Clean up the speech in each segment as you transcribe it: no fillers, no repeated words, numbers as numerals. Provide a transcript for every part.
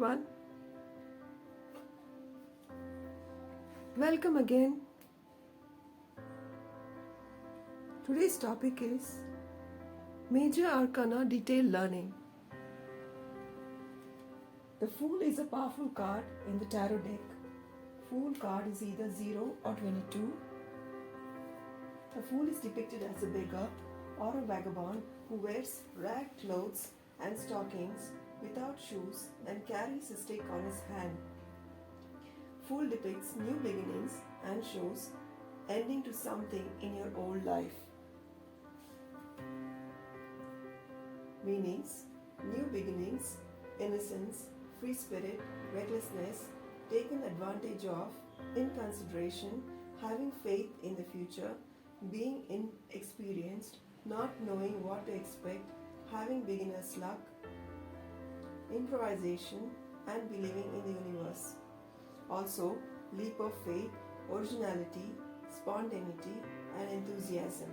everyone. Welcome again. Today's topic is Major Arcana Detail Learning. The Fool is a powerful card in the tarot deck. Fool card is either 0 or 22. The Fool is depicted as a beggar or a vagabond who wears ragged clothes and stockings without shoes and carries a stick on his hand. Fool depicts new beginnings and shows ending to something in your old life. Meanings: new beginnings, innocence, free spirit, recklessness, taken advantage of, inconsideration, having faith in the future, being inexperienced, not knowing what to expect, having beginner's luck, improvisation, and believing in the universe. Also, leap of faith, originality, spontaneity, and enthusiasm.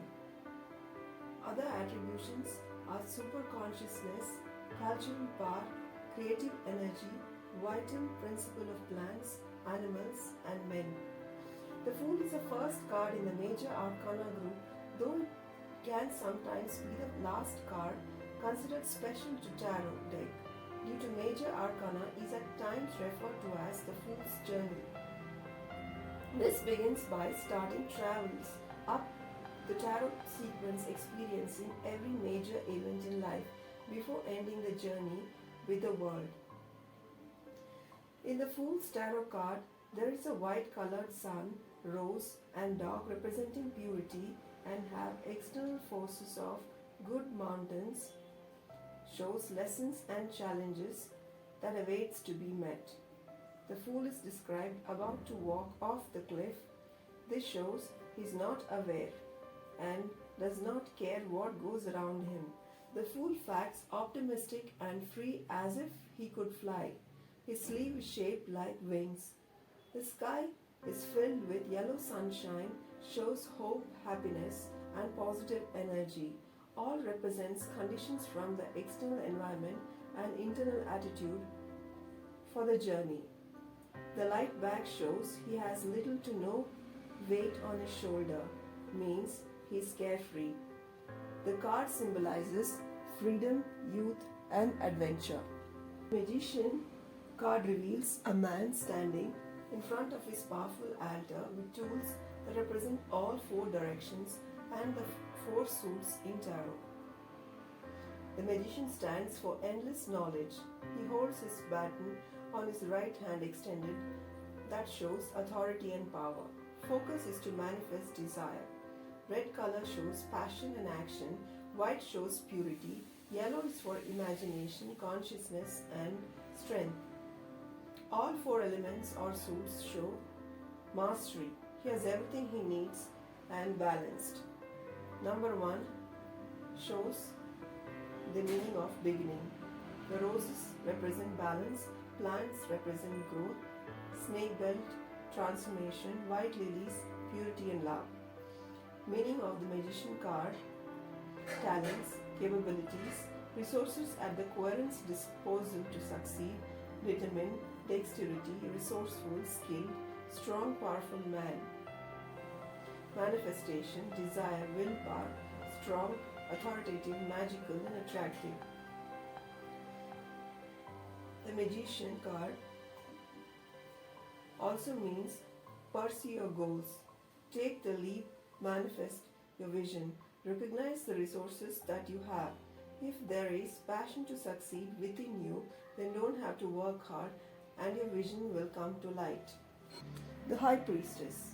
Other attributions are super consciousness, cultural power, creative energy, vital principle of plants, animals, and men. The Fool is the first card in the Major Arcana group, though it can sometimes be the last card considered special to tarot deck, due to Major Arcana is at times referred to as the Fool's Journey. This begins by starting travels up the tarot sequence, experiencing every major event in life before ending the journey with the world. In the Fool's tarot card, there is a white colored sun, rose, and dog representing purity and have external forces of good mountains, shows lessons and challenges that awaits to be met. The Fool is described about to walk off the cliff. This shows he is not aware and does not care what goes around him. The Fool facts optimistic and free as if he could fly. His sleeve is shaped like wings. The sky is filled with yellow sunshine, shows hope, happiness, and positive energy. All represents conditions from the external environment and internal attitude for the journey. The light bag shows he has little to no weight on his shoulder, means he is carefree. The card symbolizes freedom, youth, and adventure. Magician card reveals a man standing in front of his powerful altar with tools that represent all four directions and the four suits in tarot. The magician stands for endless knowledge. He holds his baton on his right hand extended, that shows authority and power. Focus is to manifest desire. Red color shows passion and action. White shows purity. Yellow is for imagination, consciousness, and strength. All four elements or suits show mastery. He has everything he needs and balanced. Number 1 shows the meaning of beginning. The roses represent balance, plants represent growth, snake belt, transformation, white lilies, purity and love. Meaning of the magician card: talents, capabilities, resources at the querent's disposal to succeed, determined, dexterity, resourceful, skilled, strong, powerful man. Manifestation, desire, willpower, strong, authoritative, magical, and attractive. The magician card also means pursue your goals, take the leap, manifest your vision, recognize the resources that you have. If there is passion to succeed within you, then don't have to work hard and your vision will come to light. The High Priestess.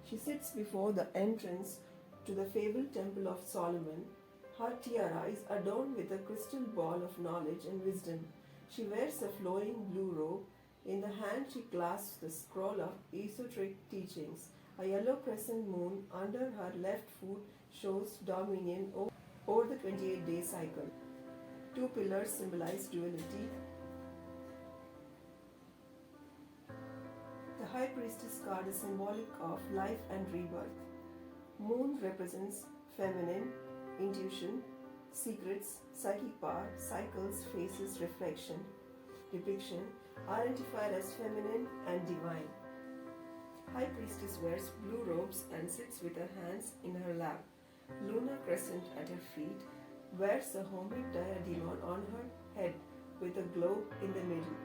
She sits before the entrance to the fabled Temple of Solomon. Her tiara is adorned with a crystal ball of knowledge and wisdom. She wears a flowing blue robe. In the hand she clasps the scroll of esoteric teachings. A yellow crescent moon under her left foot shows dominion over the 28-day cycle. Two pillars symbolize duality. The High Priestess card is symbolic of life and rebirth. Moon represents feminine, intuition, secrets, psychic power, cycles, faces, reflection, depiction. identified as feminine and divine. High Priestess wears blue robes and sits with her hands in her lap. Lunar crescent at her feet, wears a homemade diadem on her head with a globe in the middle.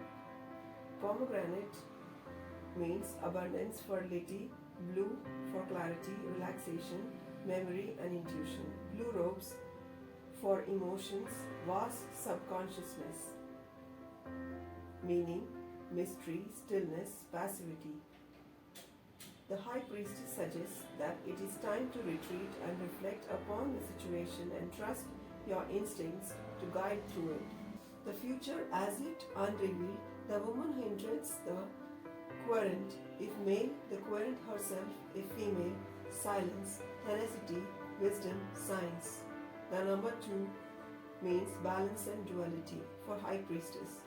Pomegranate means abundance, fertility, blue for clarity, relaxation, memory and intuition. Blue robes for emotions, vast subconsciousness, meaning, mystery, stillness, passivity. The High Priestess suggests that it is time to retreat and reflect upon the situation and trust your instincts to guide through it. The future as yet unrevealed, the woman who enters the querent, if male, the querent herself, if female, silence, tenacity, wisdom, science. The number 2 means balance and duality for High Priestess.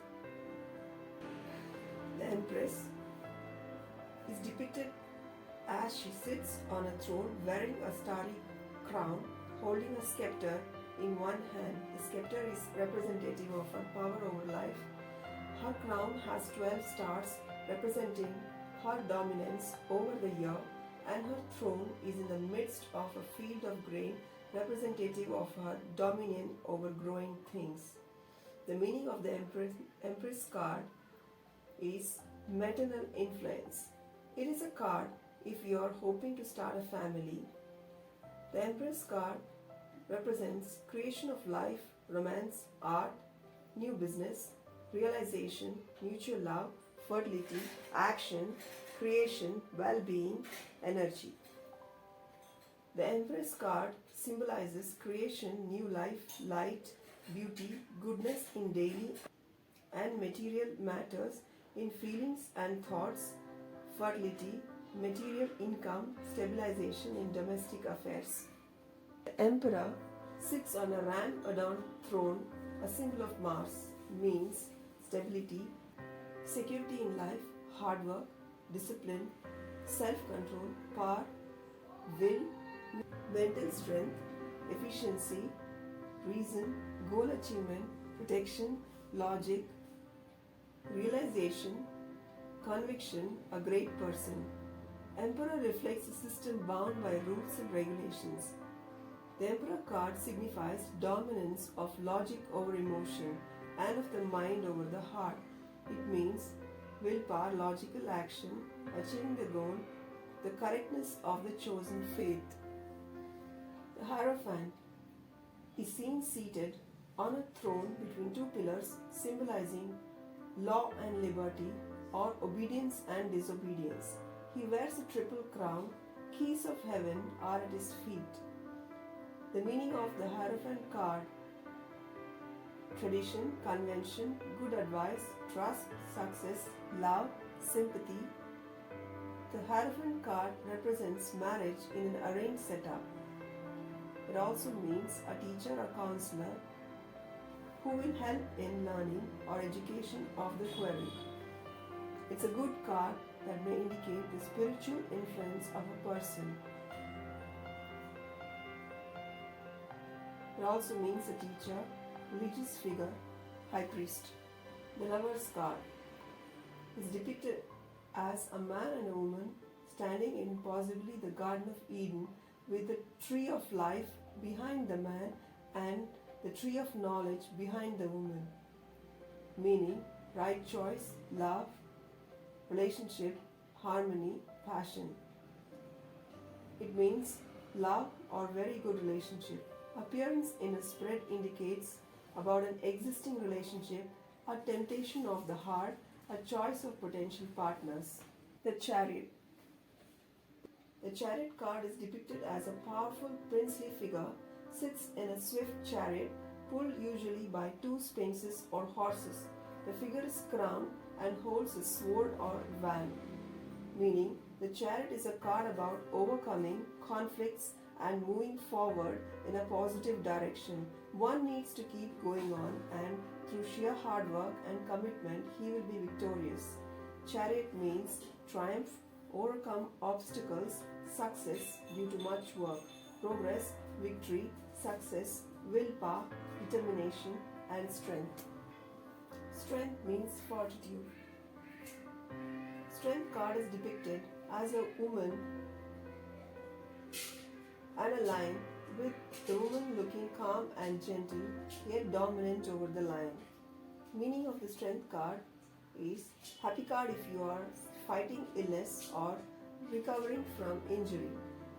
The Empress is depicted as she sits on a throne wearing a starry crown, holding a scepter in one hand. The scepter is representative of her power over life. Her crown has 12 stars representing her dominance over the year, and her throne is in the midst of a field of grain representative of her dominion over growing things. The meaning of the Empress card is maternal influence. It is a card if you are hoping to start a family. The Empress card represents creation of life, romance, art, new business, realization, mutual love, fertility, action, creation, well-being, energy. The Empress card symbolizes creation, new life, light, beauty, goodness in daily and material matters, in feelings and thoughts, fertility, material income, stabilization in domestic affairs. The Emperor sits on a ram-adorned throne, a symbol of Mars, means stability, security in life, hard work, discipline, self-control, power, will, mental strength, efficiency, reason, goal achievement, protection, logic, realization, conviction, a great person. Emperor reflects a system bound by rules and regulations. The Emperor card signifies dominance of logic over emotion and of the mind over the heart. It means willpower, logical action, achieving the goal, the correctness of the chosen faith. The Hierophant is seen seated on a throne between two pillars, symbolizing law and liberty, or obedience and disobedience. He wears a triple crown. Keys of heaven are at his feet. The meaning of the Hierophant card: tradition, convention, good advice, trust, success, love, sympathy. The Hierophant card represents marriage in an arranged setup. It also means a teacher or counselor who will help in learning or education of the querent. It's a good card that may indicate the spiritual influence of a person. It also means a teacher, religious figure, high priest. The Lover's card is depicted as a man and a woman standing in possibly the Garden of Eden, with the tree of life behind the man and the tree of knowledge behind the woman. Meaning, right choice, love, relationship, harmony, passion. It means love or very good relationship. Appearance in a spread indicates about an existing relationship, a temptation of the heart, a choice of potential partners. The Chariot. The Chariot card is depicted as a powerful princely figure, sits in a swift chariot, pulled usually by two sphinxes or horses. The figure is crowned and holds a sword or wand, meaning the chariot is a card about overcoming conflicts and moving forward in a positive direction. One needs to keep going on, and through sheer hard work and commitment, he will be victorious. Chariot means triumph, overcome obstacles, success due to much work, progress, victory, success, willpower, determination, and strength. Strength means fortitude. Strength card is depicted as a woman and a lion, with the woman looking calm and gentle, yet dominant over the lion. Meaning of the strength card is happy card if you are fighting illness or recovering from injury.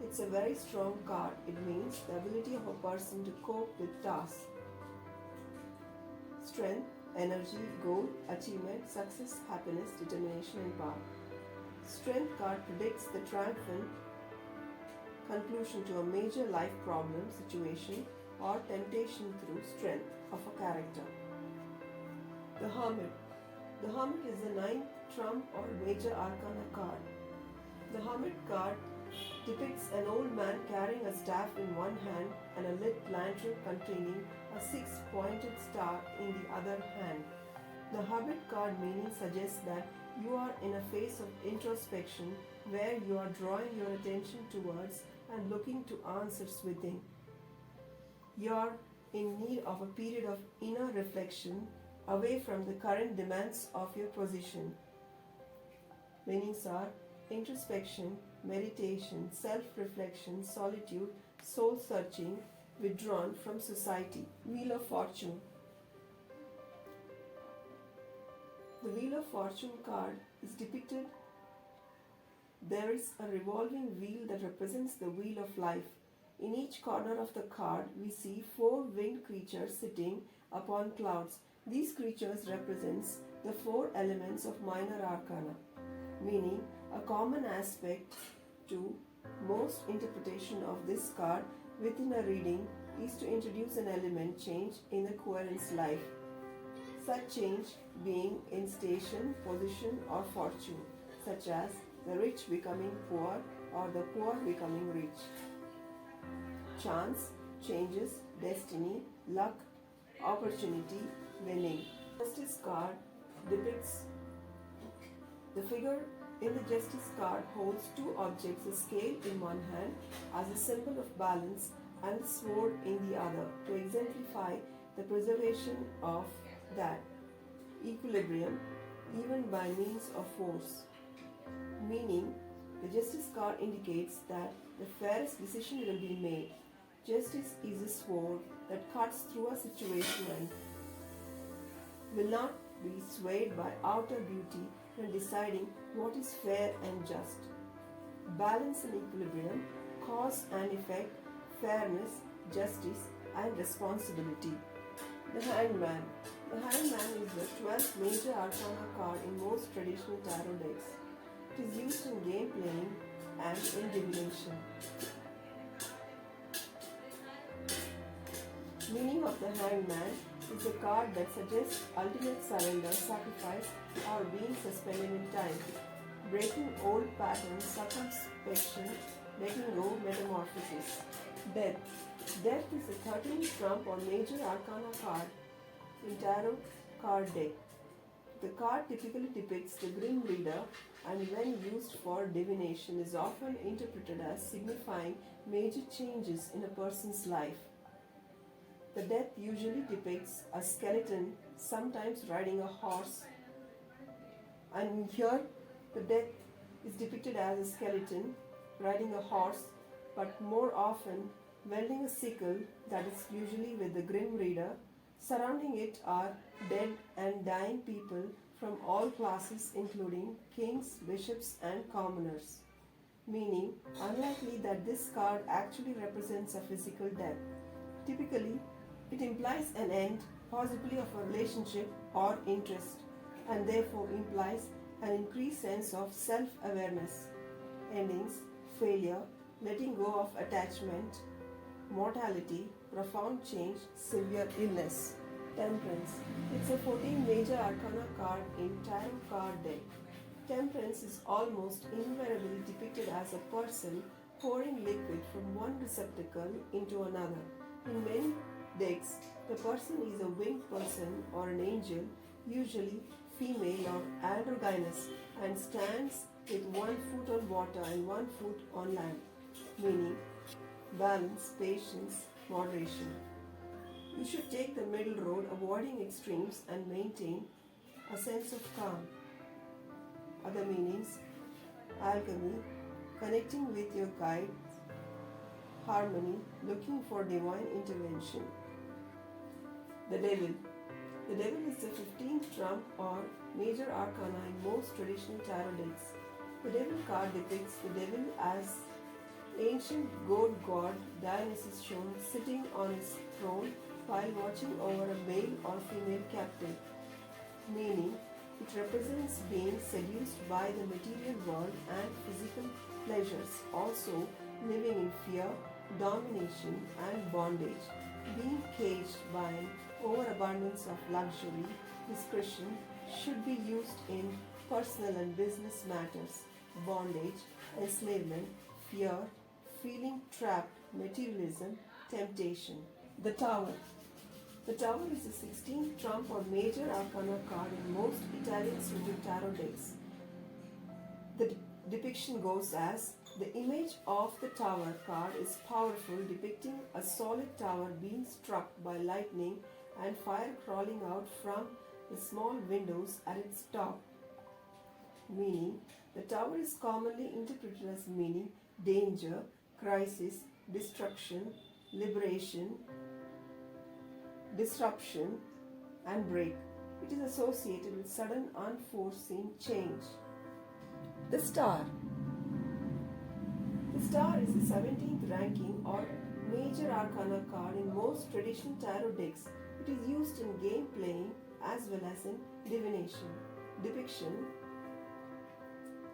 It's a very strong card. It means the ability of a person to cope with tasks. Strength, energy, goal, achievement, success, happiness, determination, and power. Strength card predicts the triumphant conclusion to a major life problem, situation, or temptation through strength of a character. The Hermit. The Hermit is the ninth trump or major arcana card. The Hermit card depicts an old man carrying a staff in one hand and a lit lantern containing a six-pointed star in the other hand. The Hermit card meaning suggests that you are in a phase of introspection where you are drawing your attention towards and looking to answers within. You are in need of a period of inner reflection away from the current demands of your position. Meanings are introspection, meditation, self-reflection, solitude, soul-searching, withdrawn from society. Wheel of Fortune. The Wheel of Fortune card is depicted. There is a revolving wheel that represents the wheel of life. In each corner of the card, we see four winged creatures sitting upon clouds. These creatures represents the four elements of minor arcana, meaning a common aspect to most interpretation of this card within a reading is to introduce an element change in the querent's life. Such change being in station, position, or fortune, such as the rich becoming poor or the poor becoming rich. Chance, changes, destiny, luck, opportunity, winning. Justice card depicts the figure in the Justice card holds two objects, a scale in one hand as a symbol of balance and a sword in the other to exemplify the preservation of that equilibrium even by means of force. Meaning, the Justice card indicates that the fairest decision will be made. Justice is a sword that cuts through a situation and will not be swayed by outer beauty when deciding what is fair and just. Balance and equilibrium, cause and effect, fairness, justice, and responsibility. The Hangman. The Hangman is the 12th major arcana card in most traditional tarot decks. It is used in game playing and in divination. Meaning of the Hangman is a card that suggests ultimate surrender, sacrifice, or being suspended in time, breaking old patterns, circumspection, letting go, metamorphosis. Death. Death is the 13th trump or major arcana card in tarot card deck. The card typically depicts the Grim Reader and when used for divination is often interpreted as signifying major changes in a person's life. The death usually depicts a skeleton, sometimes riding a horse, and here the death is depicted as a skeleton riding a horse, but more often wielding a sickle that is usually with the Grim Reader. Surrounding it are dead and dying people from all classes including kings, bishops, and commoners. Meaning, unlikely that this card actually represents a physical death. Typically, it implies an end, possibly of a relationship or interest, and therefore implies an increased sense of self-awareness. Endings, failure, letting go of attachment, mortality, profound change, severe illness. Temperance. It's a 14 major arcana card in tarot card deck. Temperance is almost invariably depicted as a person pouring liquid from one receptacle into another. In many decks, the person is a winged person or an angel, usually female or androgynous, and stands with one foot on water and one foot on land, meaning balance, patience, moderation. You should take the middle road, avoiding extremes and maintain a sense of calm. Other meanings: alchemy, connecting with your guide; harmony, looking for divine intervention. The Devil. The Devil is the 15th trump or major arcana in most traditional tarot decks. The Devil card depicts the devil as ancient goat god Dionysus shown sitting on his throne while watching over a male or female captive. Meaning, it represents being seduced by the material world and physical pleasures, also living in fear, domination, and bondage, being caged by an overabundance of luxury. Discretion should be used in personal and business matters. Bondage, enslavement, fear, feeling trapped, materialism, temptation. The Tower. The Tower is the 16th trump or major arcana card in most Italian suited tarot decks. The depiction goes as: the image of the Tower card is powerful, depicting a solid tower being struck by lightning and fire crawling out from the small windows at its top. Meaning, the tower is commonly interpreted as meaning danger, crisis, destruction, liberation, disruption, and break. It is associated with sudden unforeseen change. The Star. The Star is the 17th ranking or major arcana card in most traditional tarot decks. It is used in game playing as well as in divination. Depiction: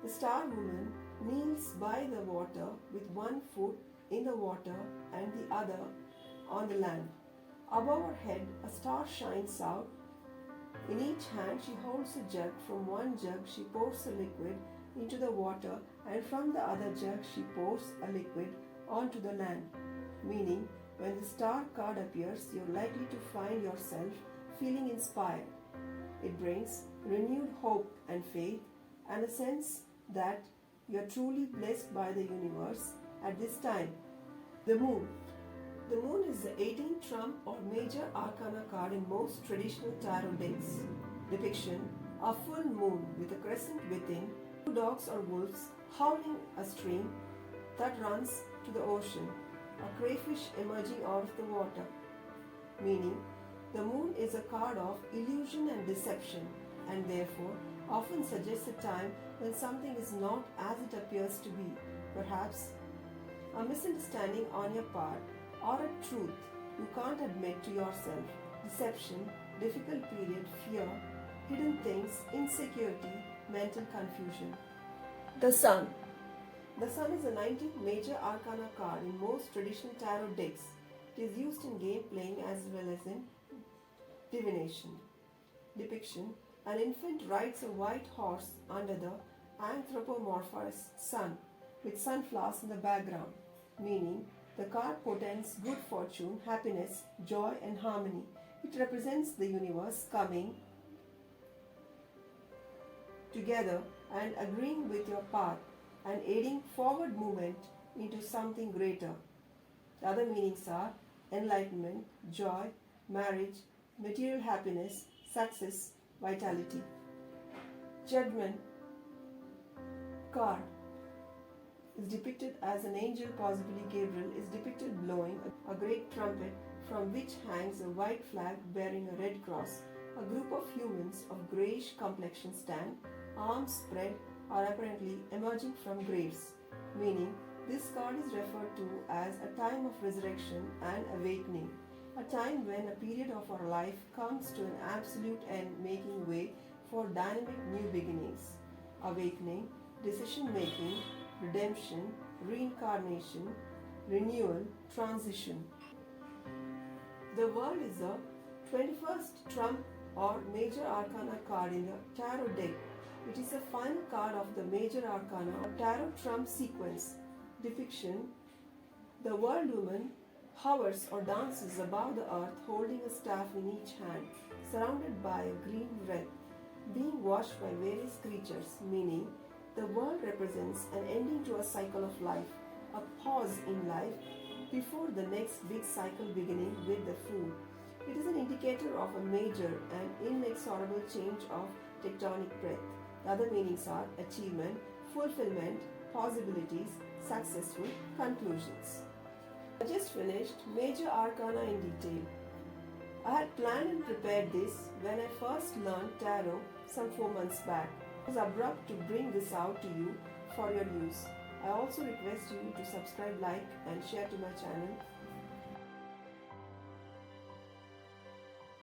the Star Woman kneels by the water with one foot in the water and the other on the land. Above her head, a star shines out. In each hand, she holds a jug. From one jug, she pours a liquid into the water, and from the other jug, she pours a liquid onto the land. Meaning, when the star card appears, you're likely to find yourself feeling inspired. It brings renewed hope and faith and a sense that you're truly blessed by the universe at this time. The Moon. The Moon is the 18th trump or major arcana card in most traditional tarot decks. Depiction: a full moon with a crescent within, two dogs or wolves howling a stream that runs to the ocean, a crayfish emerging out of the water. Meaning, the moon is a card of illusion and deception, and therefore often suggests a time when something is not as it appears to be, perhaps a misunderstanding on your part, or a truth you can't admit to yourself. Deception, difficult period, fear, hidden things, insecurity, mental confusion. The Sun. The Sun is the 19th major arcana card in most traditional tarot decks. It is used in game playing as well as in divination. Depiction: an infant rides a white horse under the anthropomorphized sun, with sunflowers in the background. Meaning, the card portends good fortune, happiness, joy, and harmony. It represents the universe coming together and agreeing with your path and aiding forward movement into something greater. The other meanings are enlightenment, joy, marriage, material happiness, success, vitality. Judgment card is depicted as an angel, possibly Gabriel, is depicted blowing a great trumpet from which hangs a white flag bearing a red cross. A group of humans of greyish complexion stand, arms spread, are apparently emerging from graves. Meaning, this card is referred to as a time of resurrection and awakening, a time when a period of our life comes to an absolute end, making way for dynamic new beginnings. Awakening, decision making, redemption, reincarnation, renewal, transition. The World is the 21st trump or major arcana card in the tarot deck. It is the final card of the major arcana or tarot trump sequence. Depiction: the World Woman hovers or dances above the earth holding a staff in each hand, surrounded by a green wreath, being watched by various creatures. Meaning, the world represents an ending to a cycle of life, a pause in life before the next big cycle beginning with the Fool. It is an indicator of a major and inexorable change of tectonic breadth. The other meanings are achievement, fulfillment, possibilities, successful, conclusions. I just finished Major Arcana in detail. I had planned and prepared this when I first learned tarot some 4 months back. It was abrupt to bring this out to you for your use. I also request you to subscribe, like and share to my channel